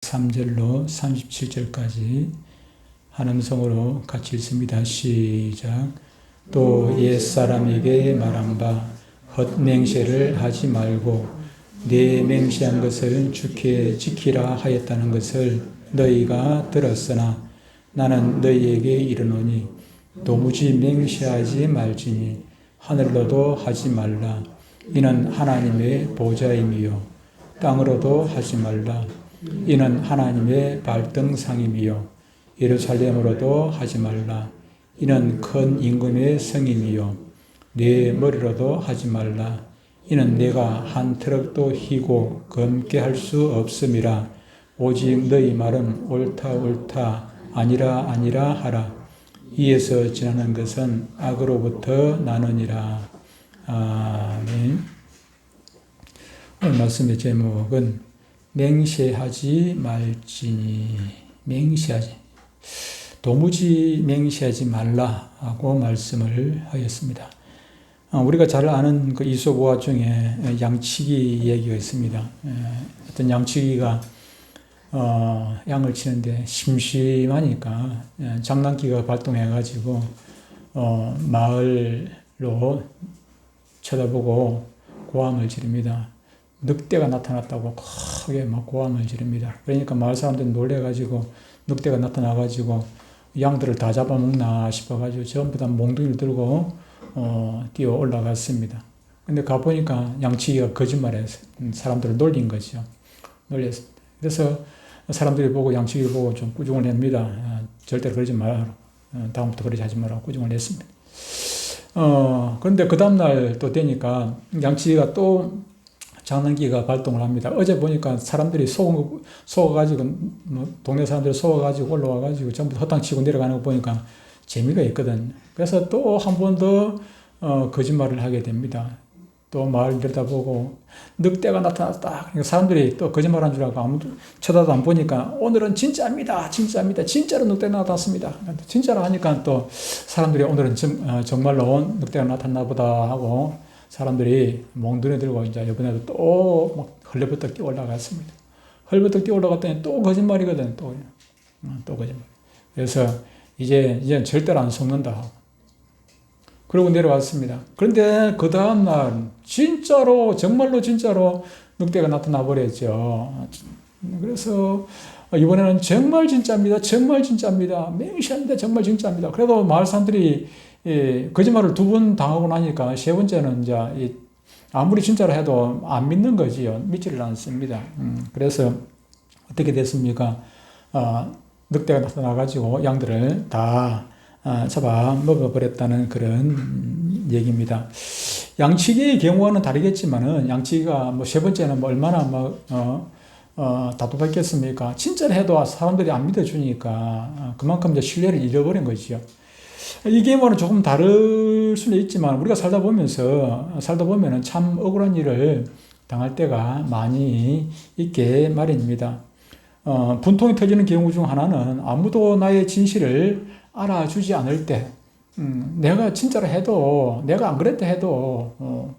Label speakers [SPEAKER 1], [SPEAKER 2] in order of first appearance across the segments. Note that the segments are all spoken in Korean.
[SPEAKER 1] 23절로 37절까지 한 음성으로 같이 읽습니다. 시작. 또 옛사람에게 말한 바 헛맹세를 하지 말고 네 맹세한 것을 주께 지키라 하였다는 것을 너희가 들었으나 나는 너희에게 이르노니 도무지 맹세하지 말지니 하늘로도 하지 말라. 이는 하나님의 보좌임이요 땅으로도 하지 말라. 이는 하나님의 발등상임이요 예루살렘으로도 하지 말라. 이는 큰 임금의 성임이요 네 머리로도 하지 말라. 이는 내가 한 트럭도 희고 검게 할 수 없음이라. 오직 너희 말은 옳다 옳다 아니라 아니라 하라. 이에서 지나는 것은 악으로부터 나느니라. 아멘. 오늘 말씀의 제목은 맹세하지 말지니. 맹세하지. 도무지 맹세하지 말라고 말씀을 하였습니다. 우리가 잘 아는 그 이솝우화 중에 양치기 얘기가 있습니다. 어떤 양치기가 양을 치는데 심심하니까 장난기가 발동해가지고 마을로 쳐다보고 고함을 지릅니다. 늑대가 나타났다고 크게 막 고함을 지릅니다. 그러니까 마을 사람들이 놀래가지고 늑대가 나타나가지고 양들을 다 잡아먹나 싶어가지고 전부 다 몽둥이를 들고 뛰어 올라갔습니다. 근데 가보니까 양치기가 거짓말해서 사람들을 놀린 거죠. 놀렸습니다. 그래서 사람들이 보고 양치기를 보고 좀 꾸중을 냅니다. 절대로 그러지 마라. 다음부터 그러지 하지 마라. 꾸중을 냈습니다. 그런데 그 다음날 또 되니까 양치기가 또 장난기가 발동을 합니다. 어제 보니까 사람들이 속아가지고, 동네 사람들이 속아가지고 올라와가지고 전부 허탕치고 내려가는 거 보니까 재미가 있거든. 그래서 또 한 번 더 거짓말을 하게 됩니다. 또 마을 들여다보고 늑대가 나타났다. 그러니까 사람들이 또 거짓말한 줄 알고 아무도 쳐다도 안 보니까 오늘은 진짜입니다. 진짜입니다. 진짜로 늑대가 나타났습니다. 진짜로 하니까 또 사람들이 오늘은 정말로 늑대가 나타났나 보다 하고 사람들이 몽둥이 들고 이제 이번에도 또 막 헐레벌떡 뛰어 올라갔습니다. 헐레벌떡 뛰어 올라갔더니 또 거짓말이거든. 또 거짓말. 그래서 이제 절대로 안 속는다. 그러고 내려왔습니다. 그런데 그 다음날 진짜로 정말로 진짜로 늑대가 나타나 버렸죠. 그래서 이번에는 정말 진짜입니다. 정말 진짜입니다. 맹세합니다. 정말 진짜입니다. 그래도 마을 사람들이 거짓말을 2번 당하고 나니까 세 번째는 이제 아무리 진짜로 해도 안 믿는 거지요. 믿지를 않습니다. 그래서 어떻게 됐습니까? 늑대가 나타나가지고 양들을 다 잡아 먹어버렸다는 그런 얘기입니다. 양치기의 경우와는 다르겠지만은 양치기가 뭐 세 번째는 뭐 얼마나 다투받겠습니까? 진짜로 해도 사람들이 안 믿어주니까 그만큼 이제 신뢰를 잃어버린 거지요. 이 경우는 조금 다를 수는 있지만 우리가 살다 보면은 참 억울한 일을 당할 때가 많이 있게 마련입니다. 분통이 터지는 경우 중 하나는 아무도 나의 진실을 알아주지 않을 때, 내가 진짜로 해도, 내가 안 그랬다 해도,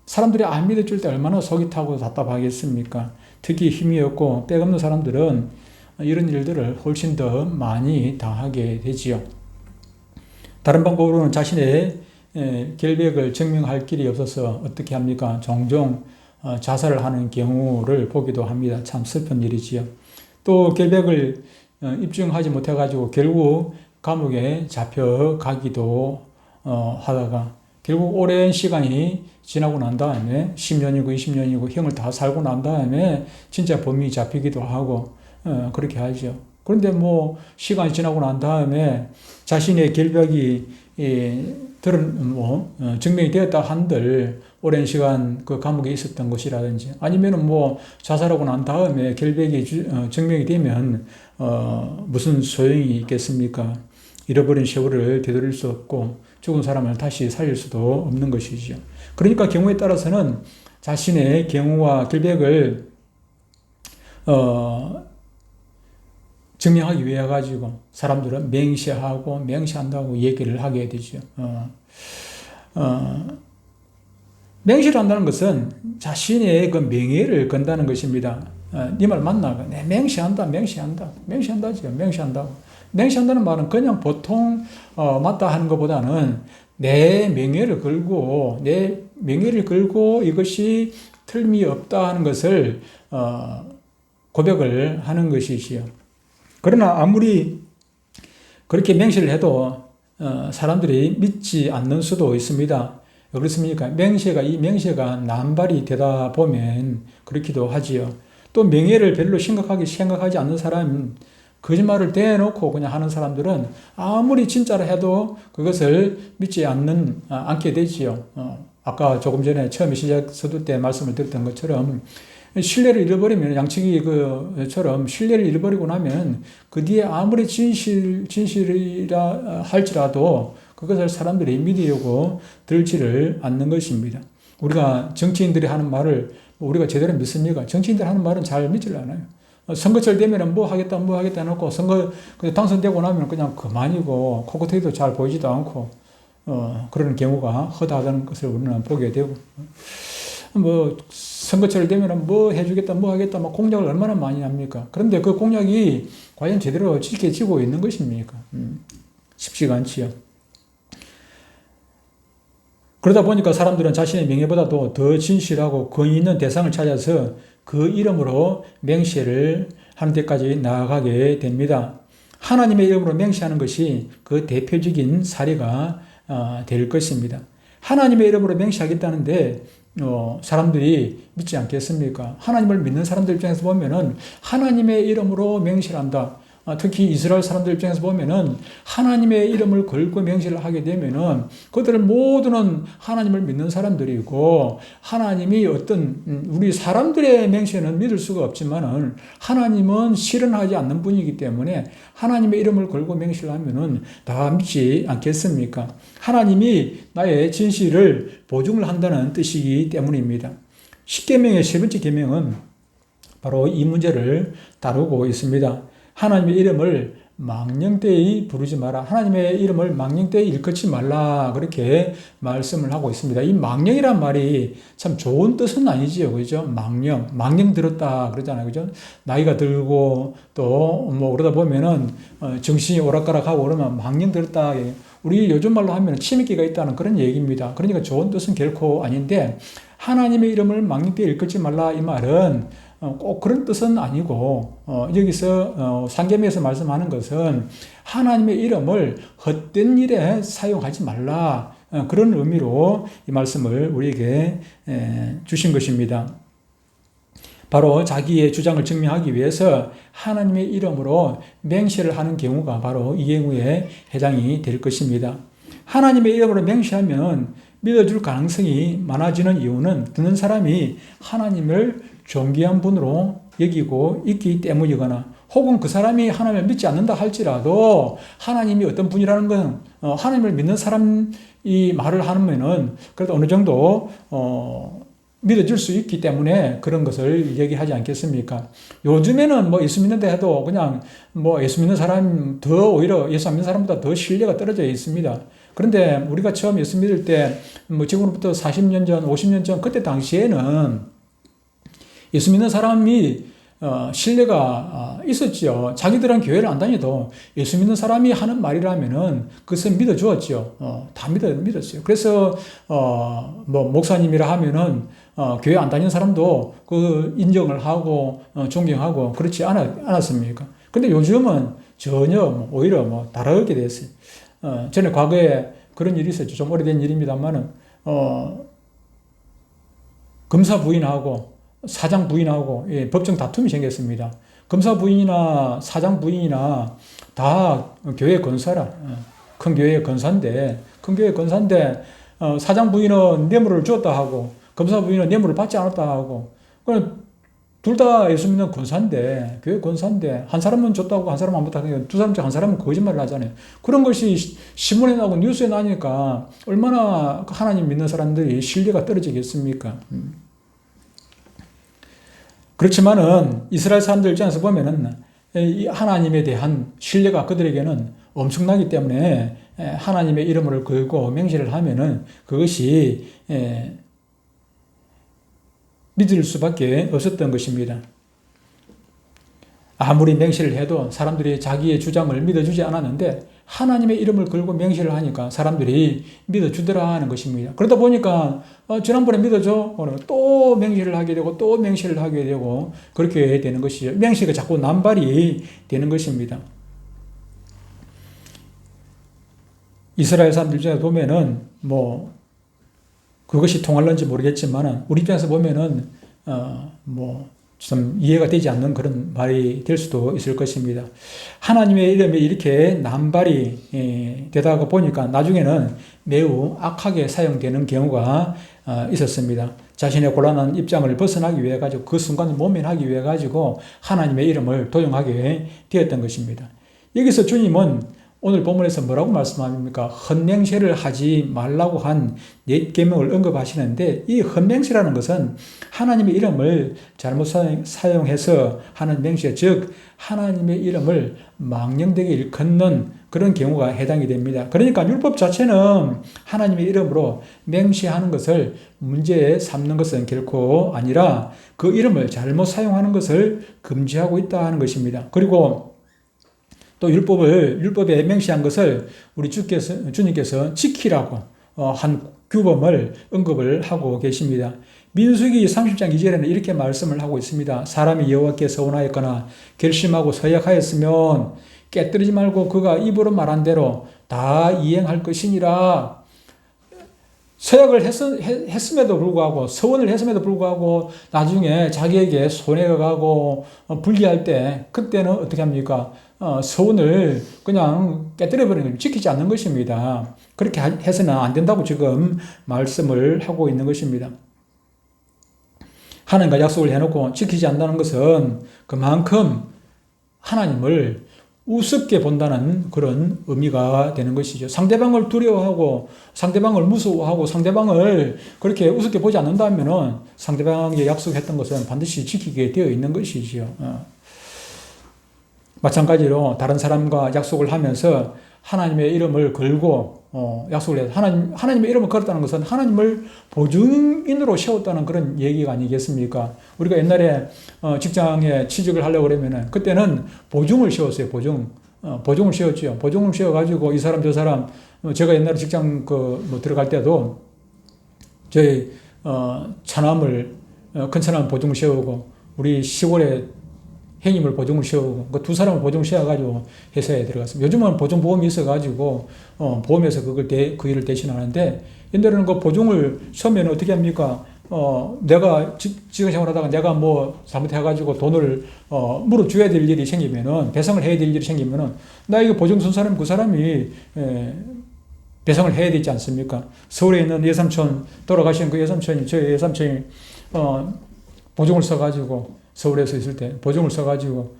[SPEAKER 1] 사람들이 안 믿어줄 때 얼마나 속이 타고 답답하겠습니까? 특히 힘이 없고 백 없는 사람들은 이런 일들을 훨씬 더 많이 당하게 되지요. 다른 방법으로는 자신의 결백을 증명할 길이 없어서 어떻게 합니까? 종종 자살을 하는 경우를 보기도 합니다. 참 슬픈 일이지요. 또 결백을 입증하지 못해가지고 결국 감옥에 잡혀가기도 하다가 결국 오랜 시간이 지나고 난 다음에 10년이고 20년이고 형을 다 살고 난 다음에 진짜 범인이 잡히기도 하고 그렇게 하죠. 그런데 뭐 시간이 지나고 난 다음에 자신의 결백이 증명이 되었다 한들 오랜 시간 그 감옥에 있었던 것이라든지 아니면은 뭐 자살하고 난 다음에 결백이 증명이 되면 무슨 소용이 있겠습니까? 잃어버린 세월을 되돌릴 수 없고 죽은 사람을 다시 살릴 수도 없는 것이죠. 그러니까 경우에 따라서는 자신의 경우와 결백을 증명하기 위해 가지고 사람들은 맹세한다고 얘기를 하게 되죠. 맹세를 한다는 것은 자신의 그 명예를 건다는 것입니다. 네 말 맞나? 네, 맹세한다지요. 맹세한다고. 맹세한다는 말은 그냥 보통 맞다 하는 것보다는 내 명예를 걸고 이것이 틀림이 없다 하는 것을 고백을 하는 것이지요. 그러나 아무리 그렇게 맹세를 해도 사람들이 믿지 않는 수도 있습니다. 왜 그렇습니까? 이 맹세가 남발이 되다 보면 그렇기도 하지요. 또 명예를 별로 심각하게 생각하지 않는 사람, 거짓말을 대놓고 그냥 하는 사람들은 아무리 진짜로 해도 그것을 믿지 않게 되지요. 아까 조금 전에 처음에 시작 서두 때 말씀을 드렸던 것처럼 신뢰를 잃어버리면 양치기처럼 신뢰를 잃어버리고 나면 그 뒤에 아무리 진실이라 할지라도 그것을 사람들이 믿으려고 들지를 않는 것입니다. 우리가 정치인들이 하는 말을 우리가 제대로 믿습니까? 정치인들 하는 말은 잘 믿질 않아요. 선거철 되면 뭐 하겠다 해놓고 선거 당선되고 나면 그냥 그만이고 코끝에도 잘 보이지도 않고 그런 경우가 허다하다는 것을 우리는 보게 되고 뭐 선거철 되면 뭐 해주겠다 뭐 하겠다 막 공약을 얼마나 많이 합니까? 그런데 그 공약이 과연 제대로 지켜지고 있는 것입니까? 쉽지가 않지요. 그러다 보니까 사람들은 자신의 명예보다도 더 진실하고 권위 있는 대상을 찾아서 그 이름으로 맹세를 하는 데까지 나아가게 됩니다. 하나님의 이름으로 맹세하는 것이 그 대표적인 사례가 될 것입니다. 하나님의 이름으로 맹세하겠다는데 사람들이 믿지 않겠습니까? 하나님을 믿는 사람들 입장에서 보면은 하나님의 이름으로 맹세를 한다. 특히 이스라엘 사람들 입장에서 보면은 하나님의 이름을 걸고 맹세를 하게 되면은 그들 모두는 하나님을 믿는 사람들이고 하나님이 우리 사람들의 맹세는 믿을 수가 없지만은 하나님은 실현하지 않는 분이기 때문에 하나님의 이름을 걸고 맹세를 하면은 다 믿지 않겠습니까? 하나님이 나의 진실을 보증을 한다는 뜻이기 때문입니다. 십계명의 세 번째 계명은 바로 이 문제를 다루고 있습니다. 하나님의 이름을 망령되이 부르지 마라. 하나님의 이름을 망령되이 일컫지 말라. 그렇게 말씀을 하고 있습니다. 이 망령이란 말이 참 좋은 뜻은 아니지요. 그죠? 망령 들었다. 그러잖아요. 그죠? 나이가 들고 또 뭐 그러다 보면은 정신이 오락가락하고 그러면 망령 들었다. 우리 요즘 말로 하면 치매기가 있다는 그런 얘기입니다. 그러니까 좋은 뜻은 결코 아닌데 하나님의 이름을 망령되이 일컫지 말라. 이 말은 꼭 그런 뜻은 아니고 여기서 상계명에서 말씀하는 것은 하나님의 이름을 헛된 일에 사용하지 말라 그런 의미로 이 말씀을 우리에게 주신 것입니다. 바로 자기의 주장을 증명하기 위해서 하나님의 이름으로 맹세를 하는 경우가 바로 이 경우에 해당이 될 것입니다. 하나님의 이름으로 맹세하면 믿어줄 가능성이 많아지는 이유는 듣는 사람이 하나님을 존귀한 분으로 여기고 있기 때문이거나 혹은 그 사람이 하나님을 믿지 않는다 할지라도 하나님이 어떤 분이라는 건 하나님을 믿는 사람이 말을 하면은 그래도 어느 정도 믿어줄 수 있기 때문에 그런 것을 얘기하지 않겠습니까? 요즘에는 뭐 예수 믿는다 해도 그냥 뭐 예수 믿는 사람 오히려 예수 안 믿는 사람보다 더 신뢰가 떨어져 있습니다. 그런데 우리가 처음 예수 믿을 때 뭐 지금부터 40년 전, 50년 전 그때 당시에는 예수 믿는 사람이 신뢰가 있었지요. 자기들은 교회를 안 다녀도 예수 믿는 사람이 하는 말이라면은 그것을 믿어주었지요. 다 믿었어요. 그래서 뭐 목사님이라 하면은 교회 안 다니는 사람도 그 인정을 하고 존경하고 그렇지 않았습니까? 근데 요즘은 전혀 오히려 다르게 됐어요. 전에 과거에 그런 일이 있었죠. 좀 오래된 일입니다만은 검사 부인하고 사장 부인하고 법정 다툼이 생겼습니다. 검사 부인이나 사장 부인이나 다 교회 권사라. 큰 교회 권사인데 사장 부인은 뇌물을 줬다 하고 검사 부인은 뇌물을 받지 않았다 하고 둘 다 예수 믿는 권사인데 교회 권사인데 한 사람은 줬다고 한 사람은 안 받았다고 두 사람 중 한 사람은 거짓말을 하잖아요. 그런 것이 신문에 나오고 뉴스에 나니까 얼마나 하나님 믿는 사람들이 신뢰가 떨어지겠습니까? 그렇지만은 이스라엘 사람들 입장에서 보면은 이 하나님에 대한 신뢰가 그들에게는 엄청나기 때문에 하나님의 이름을 걸고 맹세를 하면은 그것이 믿을 수밖에 없었던 것입니다. 아무리 맹세를 해도 사람들이 자기의 주장을 믿어주지 않았는데 하나님의 이름을 걸고 맹세를 하니까 사람들이 믿어주더라 하는 것입니다. 그러다 보니까 지난번에 믿어줘 또 맹세를 하게 되고 또 맹세를 하게 되고 그렇게 되는 것이죠. 맹세가 자꾸 남발이 되는 것입니다. 이스라엘 사람들 중에 보면은 뭐 그것이 통할는지 모르겠지만 우리 입장에서 보면은 좀 이해가 되지 않는 그런 말이 될 수도 있을 것입니다. 하나님의 이름이 이렇게 남발이 되다가 보니까 나중에는 매우 악하게 사용되는 경우가 있었습니다. 자신의 곤란한 입장을 벗어나기 위해 가지고 그 순간을 모면하기 위해 가지고 하나님의 이름을 도용하게 되었던 것입니다. 여기서 주님은 오늘 본문에서 뭐라고 말씀합니까? 헛맹세를 하지 말라고 한 옛 계명을 언급하시는데 이 헛맹세라는 것은 하나님의 이름을 잘못 사용해서 하는 맹세, 즉 하나님의 이름을 망령되게 일컫는 그런 경우가 해당이 됩니다. 그러니까 율법 자체는 하나님의 이름으로 맹세하는 것을 문제 삼는 것은 결코 아니라 그 이름을 잘못 사용하는 것을 금지하고 있다 하는 것입니다. 그리고 또 율법에 맹세한 것을 우리 주님께서 지키라고 한 규범을 언급을 하고 계십니다. 민수기 30장 2절에는 이렇게 말씀을 하고 있습니다. 사람이 여호와께 서원하였거나 결심하고 서약하였으면 깨뜨리지 말고 그가 입으로 말한 대로 다 이행할 것이니라. 서약을 했음에도 불구하고 서원을 했음에도 불구하고 나중에 자기에게 손해가 가고 불리할 때 그때는 어떻게 합니까? 서원을 그냥 깨뜨려버리는 거예요. 지키지 않는 것입니다. 그렇게 해서는 안 된다고 지금 말씀을 하고 있는 것입니다. 하나님과 약속을 해놓고 지키지 않는다는 것은 그만큼 하나님을 우습게 본다는 그런 의미가 되는 것이죠. 상대방을 두려워하고 상대방을 무서워하고 상대방을 그렇게 우습게 보지 않는다면 상대방에게 약속했던 것은 반드시 지키게 되어 있는 것이죠. 마찬가지로 다른 사람과 약속을 하면서 하나님의 이름을 걸고 약속을 해서 하나님의 이름을 걸었다는 것은 하나님을 보증인으로 세웠다는 그런 얘기가 아니겠습니까? 우리가 옛날에 직장에 취직을 하려고 그러면은 그때는 보증을 세웠어요. 보증을 세웠죠. 보증을 세워가지고 이 사람 저 사람 제가 옛날에 직장 들어갈 때도 저희 차남을 큰 차남 보증을 세우고 우리 시골에 행님을 보증을 세우고 그 두 사람을 보증을 세워가지고 회사에 들어갔습니다. 요즘은 보증보험이 있어가지고 보험에서 그 일을 대신하는데 옛날에는 그 보증을 서면 어떻게 합니까? 내가 직장 생활하다가 내가 뭐 잘못해가지고 돈을 물어줘야 될 일이 생기면은 배상을 해야 될 일이 생기면은 나에게 보증 쓴 사람 그 사람이 배상을 해야 되지 않습니까? 서울에 있는 예삼촌 돌아가신 그 예삼촌이 저희 예삼촌이 보증을 써가지고 서울에서 있을 때 보증을 써가지고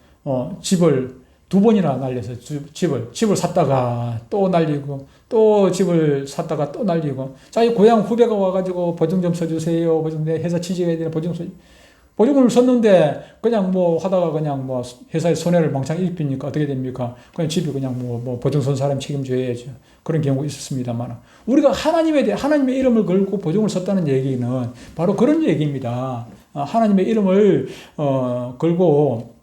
[SPEAKER 1] 집을 2번이나 날려서 집을 샀다가 또 날리고 또 집을 샀다가 또 날리고 자기 고향 후배가 와가지고 보증 좀 써주세요. 보증 내 회사 취직해야 되나 보증을 썼는데 그냥 뭐 하다가 그냥 뭐 회사에 손해를 망창 입히니까 어떻게 됩니까? 그냥 집이 그냥 뭐 보증 쓴 사람 책임져야죠. 그런 경우가 있었습니다만 우리가 하나님의 이름을 걸고 보증을 썼다는 얘기는 바로 그런 얘기입니다. 하나님의 이름을 걸고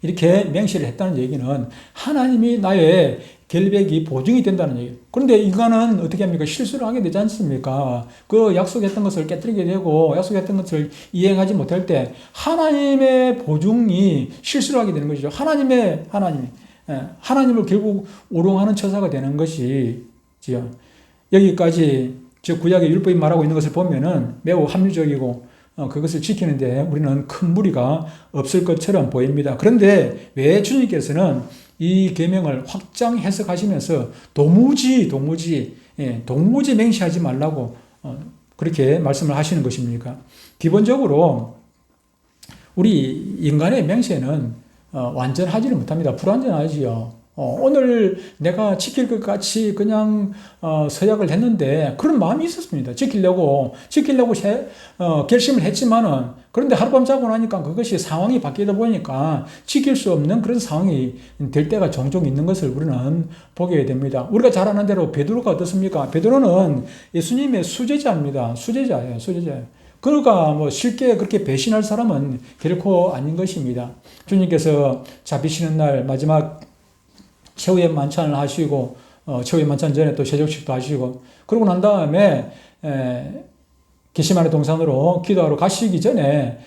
[SPEAKER 1] 이렇게 맹세를 했다는 얘기는 하나님이 나의 결백이 보증이 된다는 얘기예요. 그런데 이거는 어떻게 합니까? 실수를 하게 되지 않습니까? 그 약속했던 것을 깨뜨리게 되고 약속했던 것을 이행하지 못할 때 하나님의 보증이 실수를 하게 되는 것이죠. 하나님을 결국 우롱하는 처사가 되는 것이지요. 여기까지 즉 구약의 율법이 말하고 있는 것을 보면은 매우 합리적이고 그것을 지키는데 우리는 큰 무리가 없을 것처럼 보입니다. 그런데 왜 주님께서는 이 계명을 확장 해석하시면서 도무지 맹세하지 말라고 그렇게 말씀을 하시는 것입니까? 기본적으로 우리 인간의 맹세는 완전하지는 못합니다. 불완전하지요. 오늘 내가 지킬 것 같이 그냥 서약을 했는데 그런 마음이 있었습니다. 지키려고 결심을 했지만은 그런데 하룻밤 자고 나니까 그것이 상황이 바뀌다 보니까 지킬 수 없는 그런 상황이 될 때가 종종 있는 것을 우리는 보게 됩니다. 우리가 잘 아는 대로 베드로가 어떻습니까? 베드로는 예수님의 수제자입니다. 수제자예요. 그러니까 뭐 쉽게 그렇게 배신할 사람은 결코 아닌 것입니다. 주님께서 잡히시는 날 마지막 최후의 만찬을 하시고 최후의 만찬 전에 또 세족식도 하시고 그러고 난 다음에 겟세마네 동산으로 기도하러 가시기 전에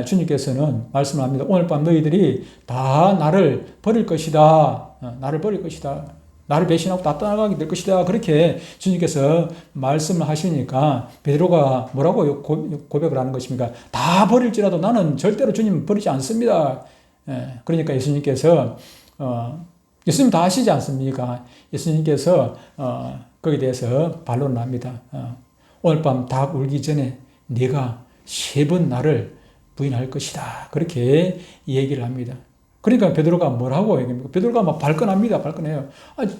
[SPEAKER 1] 주님께서는 말씀을 합니다. 오늘 밤 너희들이 다 나를 버릴 것이다. 나를 버릴 것이다. 나를 배신하고 다 떠나가게 될 것이다. 그렇게 주님께서 말씀을 하시니까 베드로가 뭐라고 고백을 하는 것입니까? 다 버릴지라도 나는 절대로 주님 버리지 않습니다. 그러니까 예수님께서 예수님 다 아시지 않습니까? 예수님께서 거기에 대해서 반론을 합니다. 오늘 밤 닭 울기 전에 네가 3번 나를 부인할 것이다. 그렇게 얘기를 합니다. 그러니까 베드로가 뭐라고 얘기합니까? 베드로가 막 발끈합니다. 발끈해요.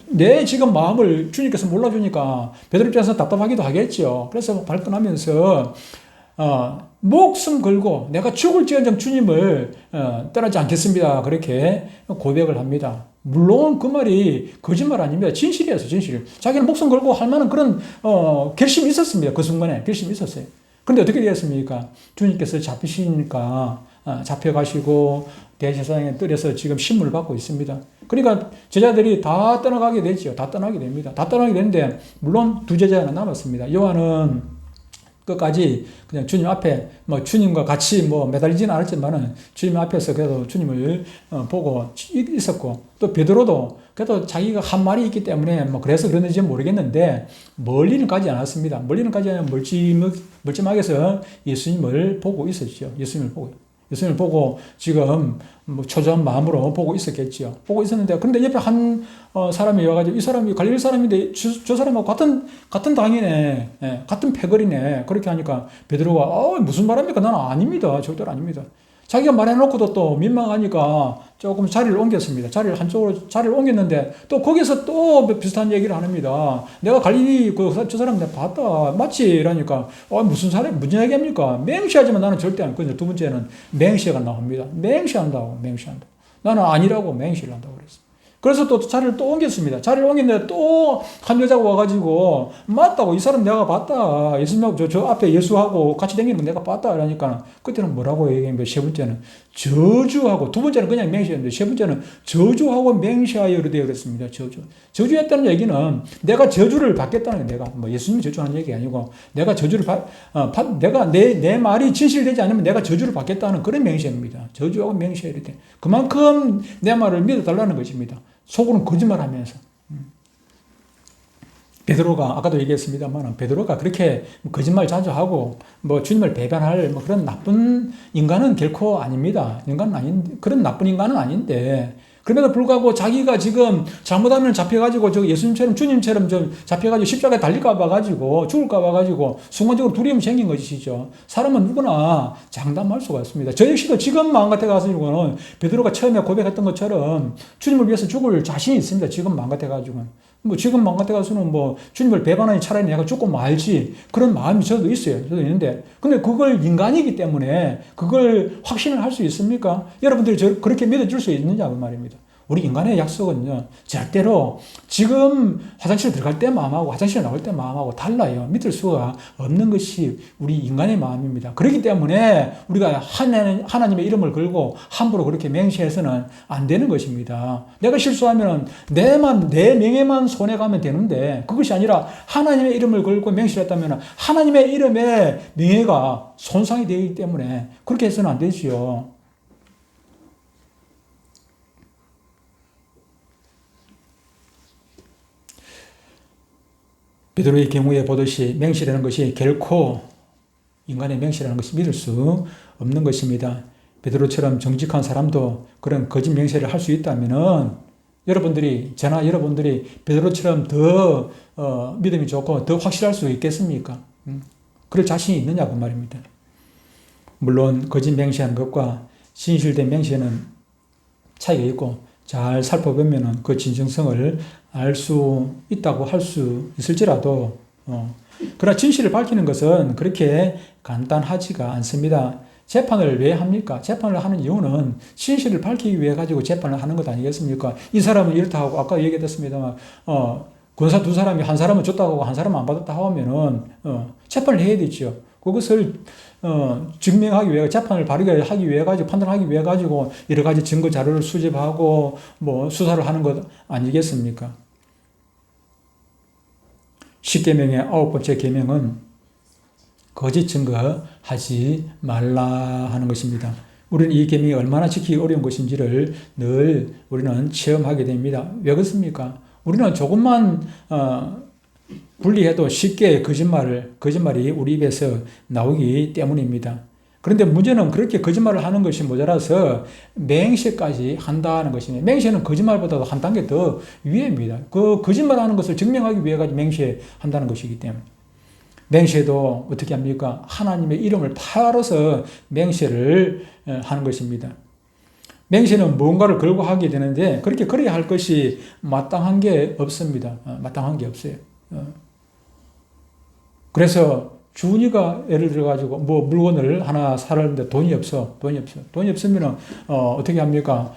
[SPEAKER 1] 내 지금 마음을 주님께서 몰라주니까 베드로 입장에서 답답하기도 하겠죠. 그래서 발끈하면서 목숨 걸고 내가 죽을지언정 주님을 떠나지 않겠습니다. 그렇게 고백을 합니다. 물론 그 말이 거짓말 아닙니다. 진실이었어요. 진실. 자기는 목숨 걸고 할 만한 그런 결심이 있었습니다. 그 순간에 결심이 있었어요. 그런데 어떻게 되었습니까? 주님께서 잡히시니까 잡혀가시고 대제사장의 뜰에서 지금 신문을 받고 있습니다. 그러니까 제자들이 다 떠나가게 되죠. 다 떠나게 됩니다. 다 떠나게 되는데 물론 2 제자가 남았습니다. 요한은 끝까지 그냥 주님 앞에 주님과 같이 매달리지는 않았지만은 주님 앞에서 그래도 주님을 보고 있었고 또 베드로도 그래도 자기가 한 말이 있기 때문에 그래서 그랬는지 모르겠는데 멀리는 가지 않았습니다. 멀리는 가지 않으면 멀찌감하게서 예수님을 보고 있었죠. 예수님을 보고 지금 초조한 마음으로 보고 있었겠지요. 보고 있었는데, 그런데 옆에 한 사람이 와가지고 이 사람이 갈릴리 사람인데 저 사람하고 같은 당이네, 같은 패거리네. 그렇게 하니까 베드로가 무슨 말합니까? 나는 아닙니다. 절대로 아닙니다. 자기가 말해놓고도 또 민망하니까 조금 자리를 옮겼습니다. 자리를 옮겼는데 또 거기서 또 비슷한 얘기를 합니다. 내가 갈릴리 저 사람 내가 봤다. 맞지? 이러니까 무슨 얘기합니까? 맹시하지만 나는 절대 안 거든요. 2번째는 맹시가 나옵니다. 맹시한다. 나는 아니라고 맹시를 한다고 그랬어요. 그래서 또 자리를 또 옮겼습니다. 자리를 옮겼는데 또 한 여자가 와가지고 맞다고 이 사람 내가 봤다. 예수님하고 저 앞에 예수하고 같이 다니는 거 내가 봤다. 이러니까 그때는 뭐라고 얘기했는데 3번째는 저주하고 2번째는 그냥 맹시했는데 3번째는 저주하고 맹시하여 되어 그랬습니다. 저주했다는 얘기는 내가 저주를 받겠다는 거예요. 내가 예수님이 저주하는 얘기 아니고 내가 저주를 내가 내 말이 진실되지 않으면 내가 저주를 받겠다는 그런 맹시입니다. 저주하고 맹시하여 돼. 그만큼 내 말을 믿어달라는 것입니다. 속으로는 거짓말하면서. 베드로가 아까도 얘기했습니다만 베드로가 그렇게 거짓말 자주 하고 주님을 배반할 그런 나쁜 인간은 결코 아닙니다. 그런 나쁜 인간은 아닌데 그럼에도 불구하고 자기가 지금 잘못하면 잡혀가지고 예수님처럼 주님처럼 잡혀가지고 십자가에 달릴까 봐가지고 죽을까 봐가지고 순간적으로 두려움이 생긴 것이죠. 사람은 누구나 장담할 수가 있습니다. 저 역시도 지금 마음 같아가지고는 베드로가 처음에 고백했던 것처럼 주님을 위해서 죽을 자신이 있습니다. 지금 마음 같아가지고는. 지금 마음 같아가지고는 주님을 배반하니 차라리 내가 죽고 말지 그런 마음이 저도 있어요. 저도 있는데 근데 그걸 인간이기 때문에 그걸 확신을 할 수 있습니까? 여러분들이 그렇게 믿어줄 수 있느냐 그 말입니다. 우리 인간의 약속은요 절대로 지금 화장실 들어갈 때 마음하고 화장실 나올 때 마음하고 달라요. 믿을 수가 없는 것이 우리 인간의 마음입니다. 그렇기 때문에 우리가 하나님의 이름을 걸고 함부로 그렇게 맹세해서는 안 되는 것입니다. 내가 실수하면 내 명예만 손해가면 되는데 그것이 아니라 하나님의 이름을 걸고 맹세했다면 하나님의 이름의 명예가 손상이 되기 때문에 그렇게 해서는 안 되지요. 베드로의 경우에 보듯이 맹시라는 것이 결코 인간의 맹시라는 것이 믿을 수 없는 것입니다. 베드로처럼 정직한 사람도 그런 거짓 맹세를 할 수 있다면은 저나 여러분들이 베드로처럼 더 믿음이 좋고 더 확실할 수 있겠습니까? 그럴 자신이 있느냐고 말입니다. 물론 거짓 맹세하는 것과 진실된 맹세는 차이가 있고 잘 살펴보면 그 진정성을 알 수 있다고 할 수 있을지라도 그러나 진실을 밝히는 것은 그렇게 간단하지가 않습니다. 재판을 왜 합니까? 재판을 하는 이유는 진실을 밝히기 위해 가지고 재판을 하는 것 아니겠습니까? 이 사람은 이렇다 하고 아까 얘기했습니다만 권사 2사람이 한 사람은 줬다고 하고 한 사람은 안 받았다 하면은 재판을 해야 되죠. 그것을 증명하기 위해 재판을 바르게 하기 위해 가지고 판단하기 위해 가지고 여러 가지 증거 자료를 수집하고 뭐 수사를 하는 것 아니겠습니까? 십계명의 9번째 계명은 거짓 증거하지 말라 하는 것입니다. 우리는 이 계명이 얼마나 지키기 어려운 것인지를 늘 우리는 체험하게 됩니다. 왜 그렇습니까? 우리는 조금만 분리해도 쉽게 거짓말이 우리 입에서 나오기 때문입니다. 그런데 문제는 그렇게 거짓말을 하는 것이 모자라서 맹세까지 한다는 것입니다. 맹세는 거짓말보다도 한 단계 더 위에입니다. 그 거짓말하는 것을 증명하기 위해 가지고 맹세한다는 것이기 때문에. 맹세도 어떻게 합니까? 하나님의 이름을 팔아서 맹세를 하는 것입니다. 맹세는 무언가를 걸고 하게 되는데 그렇게 그래야 할 것이 마땅한 게 없습니다. 마땅한 게 없어요. 그래서 준이가 예를 들어가지고 뭐 물건을 하나 사려는데 돈이 없으면은 어떻게 합니까?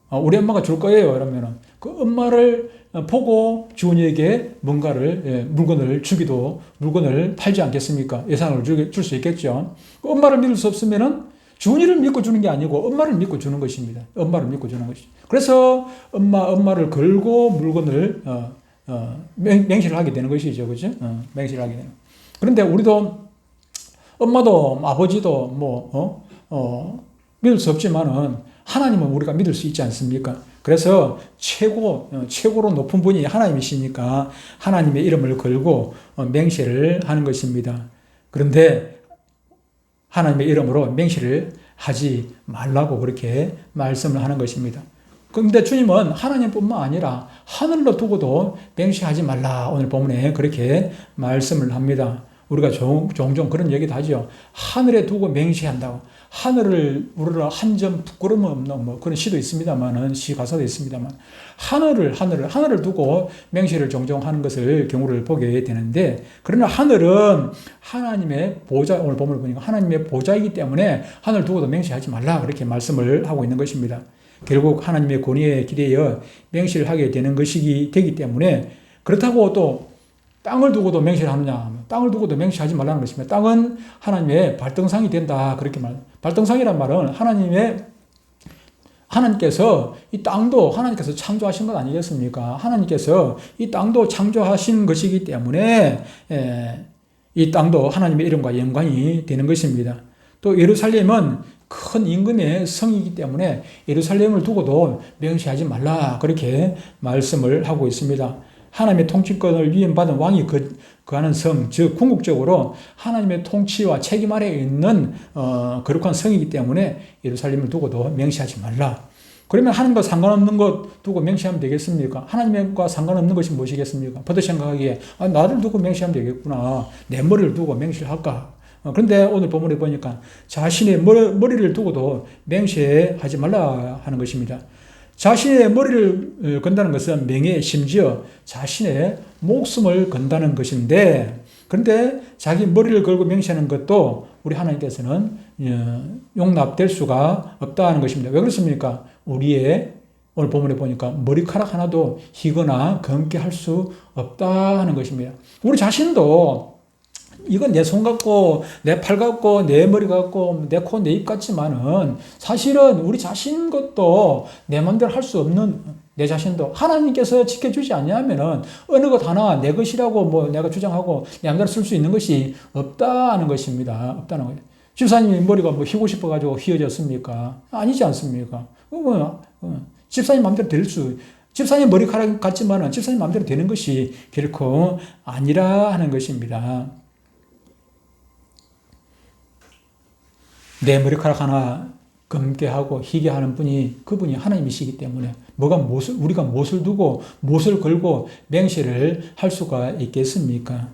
[SPEAKER 1] 우리 엄마가 줄 거예요. 이러면은 그 엄마를 보고 준이에게 뭔가를 물건을 주기도 물건을 팔지 않겠습니까? 예산을 줄 수 있겠죠. 그 엄마를 믿을 수 없으면은 준이를 믿고 주는 게 아니고 엄마를 믿고 주는 것입니다. 엄마를 믿고 주는 것이죠. 그래서 엄마를 걸고 물건을 맹세를 하게 되는 것이죠. 그죠? 맹세를 하게 되는. 그런데 우리도 엄마도 아버지도 믿을 수 없지만은 하나님은 우리가 믿을 수 있지 않습니까? 그래서 최고로 높은 분이 하나님이시니까 하나님의 이름을 걸고 맹세를 하는 것입니다. 그런데 하나님의 이름으로 맹세를 하지 말라고 그렇게 말씀을 하는 것입니다. 그런데 주님은 하나님뿐만 아니라 하늘로 두고도 맹세하지 말라 오늘 본문에 그렇게 말씀을 합니다. 우리가 종종 그런 얘기도 하죠. 하늘에 두고 맹세한다고. 하늘을 우리가 한 점 부끄러움 없는 그런 시도 있습니다만은 시 가사도 있습니다만 하늘을 두고 맹세를 종종 하는 것을 경우를 보게 되는데 그러나 하늘은 하나님의 보좌 오늘 본문을 보니까 하나님의 보좌이기 때문에 하늘 두고도 맹세하지 말라 그렇게 말씀을 하고 있는 것입니다. 결국 하나님의 권위에 기대어 맹세를 하게 되는 것이기 되기 때문에 그렇다고 또 땅을 두고도 맹세를 하느냐? 땅을 두고도 맹세하지 말라는 것입니다. 땅은 하나님의 발등상이 된다. 그렇게 발등상이란 말은 하나님께서 이 땅도 하나님께서 창조하신 것 아니겠습니까? 하나님께서 이 땅도 창조하신 것이기 때문에 이 땅도 하나님의 이름과 영광이 되는 것입니다. 또 예루살렘은 큰 임금의 성이기 때문에 예루살렘을 두고도 맹세하지 말라. 그렇게 말씀을 하고 있습니다. 하나님의 통치권을 위임받은 왕이 거하는 성, 즉 궁극적으로 하나님의 통치와 책임 아래에 있는 거룩한 성이기 때문에 예루살렘을 두고도 맹세하지 말라. 그러면 하나님과 상관없는 것 두고 맹세하면 되겠습니까? 하나님과 상관없는 것이 무엇이겠습니까? 버드 생각하기에 나를 두고 맹세하면 되겠구나. 내 머리를 두고 맹세를 할까? 그런데 오늘 본문에 보니까 자신의 머리를 두고도 맹세하지 말라 하는 것입니다. 자신의 머리를 건다는 것은 명예, 심지어 자신의 목숨을 건다는 것인데, 그런데 자기 머리를 걸고 맹세하는 것도 우리 하나님께서는 용납될 수가 없다는 것입니다. 왜 그렇습니까? 우리의 오늘 본문에 보니까 머리카락 하나도 희거나 검게 할 수 없다 하는 것입니다. 우리 자신도 이건 내 손 같고 내 팔 같고 내 머리 같고 내 코 내 입 같지만은 사실은 우리 자신 것도 내 마음대로 할 수 없는 내 자신도 하나님께서 지켜주지 않냐면은 어느 것 하나 내 것이라고 내가 주장하고 내 마음대로 쓸 수 있는 것이 없다는 것입니다. 없다는 거예요. 집사님이 머리가 휘고 싶어가지고 휘어졌습니까? 아니지 않습니까? 집사님 마음대로 집사님 머리카락 같지만은 집사님 마음대로 되는 것이 결코 아니라 하는 것입니다. 내 머리카락 하나 검게 하고 희게 하는 분이 그분이 하나님이시기 때문에 우리가 무엇을 두고 무엇을 걸고 맹세를 할 수가 있겠습니까?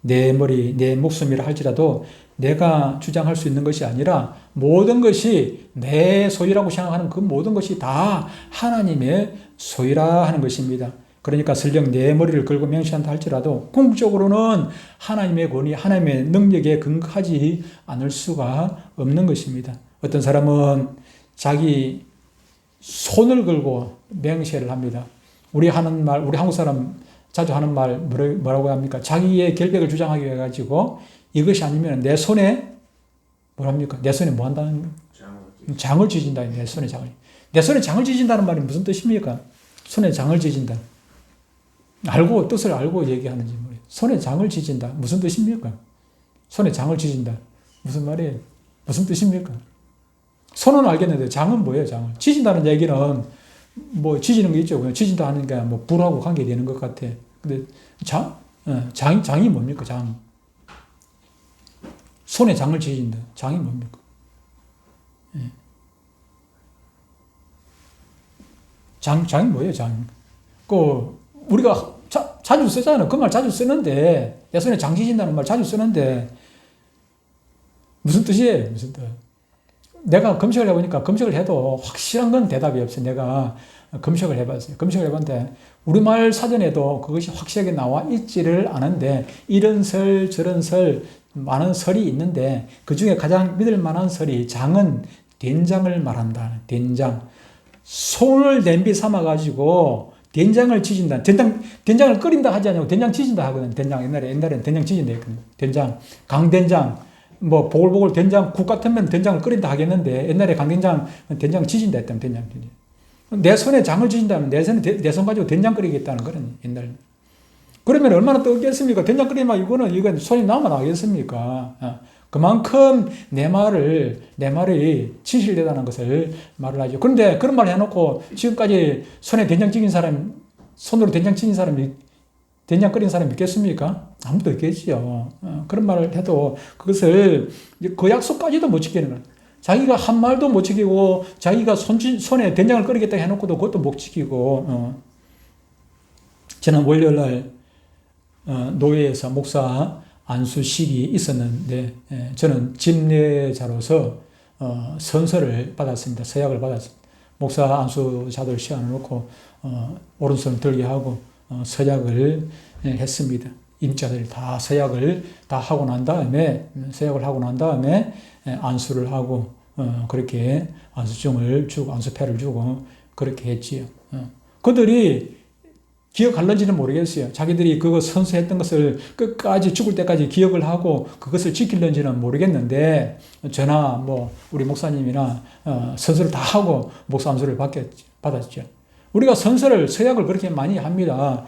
[SPEAKER 1] 내 머리, 내 목숨이라 할지라도 내가 주장할 수 있는 것이 아니라 모든 것이 내 소유라고 생각하는 그 모든 것이 다 하나님의 소유라 하는 것입니다. 그러니까 설령 내 머리를 걸고 맹세한다 할지라도 궁극적으로는 하나님의 권위, 하나님의 능력에 근거하지 않을 수가 없는 것입니다. 어떤 사람은 자기 손을 걸고 맹세를 합니다. 우리 한국 사람 자주 하는 말 뭐라고 합니까? 자기의 결백을 주장하기 위해 가지고 이것이 아니면 내 손에 뭐랍니까? 내 손에 뭐 한다는 거예요? 장을 쥐진다. 내 손에 장을. 내 손에 장을 쥐진다는 말이 무슨 뜻입니까? 손에 장을 쥐진다. 뜻을 알고 얘기하는지 모르겠어요. 손에 장을 쥐진다. 무슨 뜻입니까? 손에 장을 쥐진다. 무슨 말이에요? 무슨 뜻입니까? 손은 알겠는데 장은 뭐예요? 장을. 쥐진다는 얘기는 뭐 쥐지는 게 있죠. 쥐진다 하는 게 뭐 불하고 관계되는 것 같아. 근데 장이 뭡니까? 장. 손에 장을 쥐진다. 장이 뭡니까? 장이 뭐예요? 장. 우리가 자주 쓰잖아요. 그 말 자주 쓰는데, 내 손에 장 쥐진다는 말 자주 쓰는데, 무슨 뜻이에요? 무슨 뜻? 내가 검색을 해보니까 검색을 해도 확실한 건 대답이 없어요. 내가 검색을 해봤어요. 검색을 해봤는데, 우리말 사전에도 그것이 확실하게 나와 있지를 않은데, 이런 설, 저런 설, 많은 설이 있는데, 그 중에 가장 믿을 만한 설이 장은 된장을 말한다. 된장. 손을 냄비 삼아가지고, 된장을 찢은다. 된장을 끓인다 하지 않냐고 된장 찢은다 하거든. 옛날에는 된장 찢은다 했거든. 된장, 강된장, 뭐, 보글보글 된장, 국 같으면 된장을 끓인다 하겠는데, 옛날에 강된장, 된장 찢은다 했다면 된장. 내 손에 장을 찢은다면 내 손 가지고 된장 끓이겠다는 거는 옛날에. 그러면 얼마나 뜨겁겠습니까? 된장 끓이면 이건 손이 남아나겠습니까? 그만큼 내 말이 진실되다는 것을 말을 하죠. 그런데 그런 말을 해놓고 지금까지 손으로 된장 찢은 사람이 된장 끓인 사람이 있겠습니까? 아무도 있겠지요. 그런 말을 해도 그것을 그 약속까지도 못 지키는 거예요. 자기가 한 말도 못 지키고 자기가 손에 된장을 끓이겠다 해놓고도 그것도 못 지키고 저는 월요일날 노회에서 목사 안수식이 있었는데 저는 집례자로서 선서를 받았습니다. 서약을 받았습니다. 목사 안수자들 시간을 놓고 오른손을 들게 하고 서약을 했습니다. 임자들 다 서약을 다 하고 난 다음에 안수를 하고 그렇게 안수증을 주고 안수패를 주고 그렇게 했지요. 그들이 기억할는지는 모르겠어요. 자기들이 그거 선서했던 것을 끝까지 죽을 때까지 기억을 하고 그것을 지킬는지는 모르겠는데 저나 뭐 우리 목사님이나 선서를 다 하고 목사 안수를 받았죠. 우리가 서약을 그렇게 많이 합니다.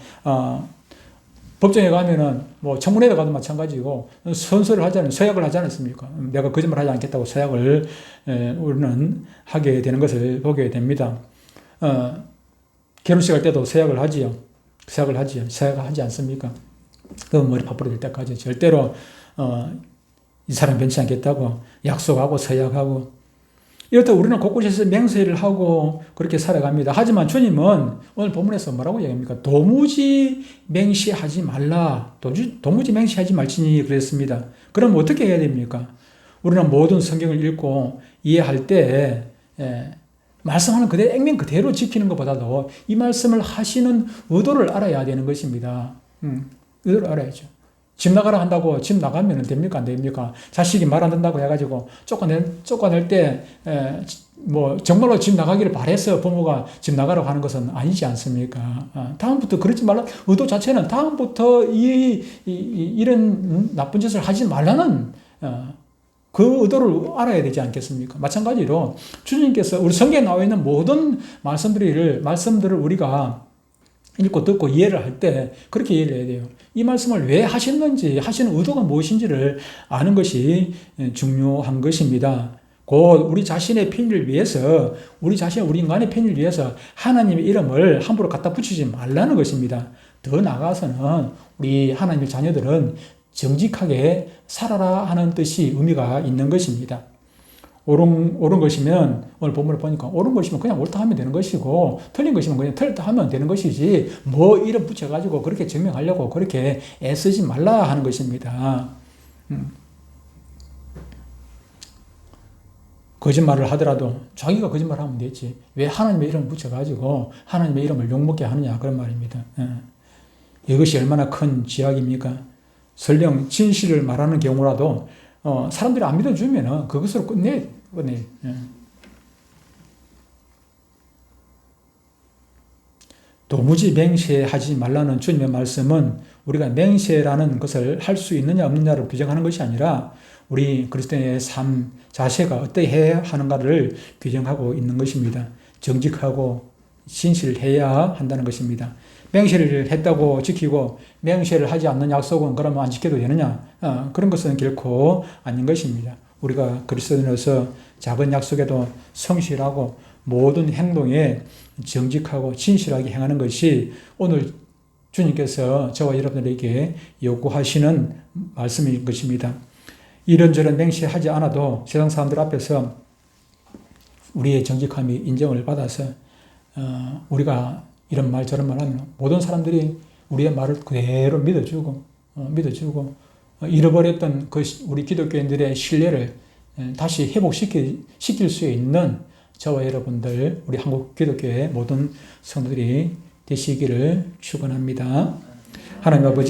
[SPEAKER 1] 법정에 가면은 뭐 청문회에 가도 마찬가지고 선서를 하지 서약을 하지 않았습니까? 내가 거짓말 하지 않겠다고 서약을 우리는 하게 되는 것을 보게 됩니다. 결혼식 할 때도 서약을 하지요. 서약하지 않습니까? 그 머리 파뿌리 될 때까지 절대로 이 사람 변치 않겠다고 약속하고 서약하고 이렇다 우리는 곳곳에서 맹세를 하고 그렇게 살아갑니다. 하지만 주님은 오늘 본문에서 뭐라고 얘기합니까? 도무지 맹시하지 말라. 도무지 맹시하지 말지니 그랬습니다. 그럼 어떻게 해야 됩니까? 우리는 모든 성경을 읽고 이해할 때 말씀하는 그대로 액면 그대로 지키는 것보다도 이 말씀을 하시는 의도를 알아야 되는 것입니다. 의도를 알아야죠. 집 나가라 한다고 집 나가면 됩니까? 안 됩니까? 자식이 말 안 듣는다고 해가지고 쫓아낼 때, 뭐, 정말로 집 나가기를 바래서 부모가 집 나가라고 하는 것은 아니지 않습니까? 다음부터 그러지 말라. 의도 자체는 다음부터 이런 나쁜 짓을 하지 말라는, 그 의도를 알아야 되지 않겠습니까? 마찬가지로 주님께서 우리 성경에 나와 있는 모든 말씀들을 우리가 읽고 듣고 이해를 할 때 그렇게 이해를 해야 돼요. 이 말씀을 왜 하시는지 하시는 의도가 무엇인지를 아는 것이 중요한 것입니다. 곧 우리 자신의 편의를 위해서 우리 인간의 편의를 위해서 하나님의 이름을 함부로 갖다 붙이지 말라는 것입니다. 더 나아가서는 우리 하나님의 자녀들은 정직하게 살아라 하는 뜻이 의미가 있는 것입니다. 옳은 것이면 오늘 본문을 보니까 옳은 것이면 그냥 옳다 하면 되는 것이고 틀린 것이면 그냥 틀렸다 하면 되는 것이지 뭐 이름 붙여가지고 그렇게 증명하려고 그렇게 애쓰지 말라 하는 것입니다. 거짓말을 하더라도 자기가 거짓말하면 되지 왜 하나님의 이름을 붙여가지고 하나님의 이름을 욕먹게 하느냐 그런 말입니다. 이것이 얼마나 큰 지약입니까? 설령 진실을 말하는 경우라도 사람들이 안 믿어주면 그것으로 끝내. 도무지 맹세하지 말라는 주님의 말씀은 우리가 맹세라는 것을 할 수 있느냐 없느냐를 규정하는 것이 아니라 우리 그리스도인의 삶 자세가 어떠해야 하는가를 규정하고 있는 것입니다. 정직하고 신실해야 한다는 것입니다. 맹세를 했다고 지키고 맹세를 하지 않는 약속은 그러면 안 지켜도 되느냐? 그런 것은 결코 아닌 것입니다. 우리가 그리스도인으로서 작은 약속에도 성실하고 모든 행동에 정직하고 진실하게 행하는 것이 오늘 주님께서 저와 여러분들에게 요구하시는 말씀인 것입니다. 이런저런 맹세하지 않아도 세상 사람들 앞에서 우리의 정직함이 인정을 받아서 우리가 이런 말 저런 말 하면 모든 사람들이 우리의 말을 그대로 믿어주고 잃어버렸던 그 우리 기독교인들의 신뢰를 다시 회복시킬 수 있는 저와 여러분들 우리 한국 기독교의 모든 성도들이 되시기를 축원합니다. 하나님 아버지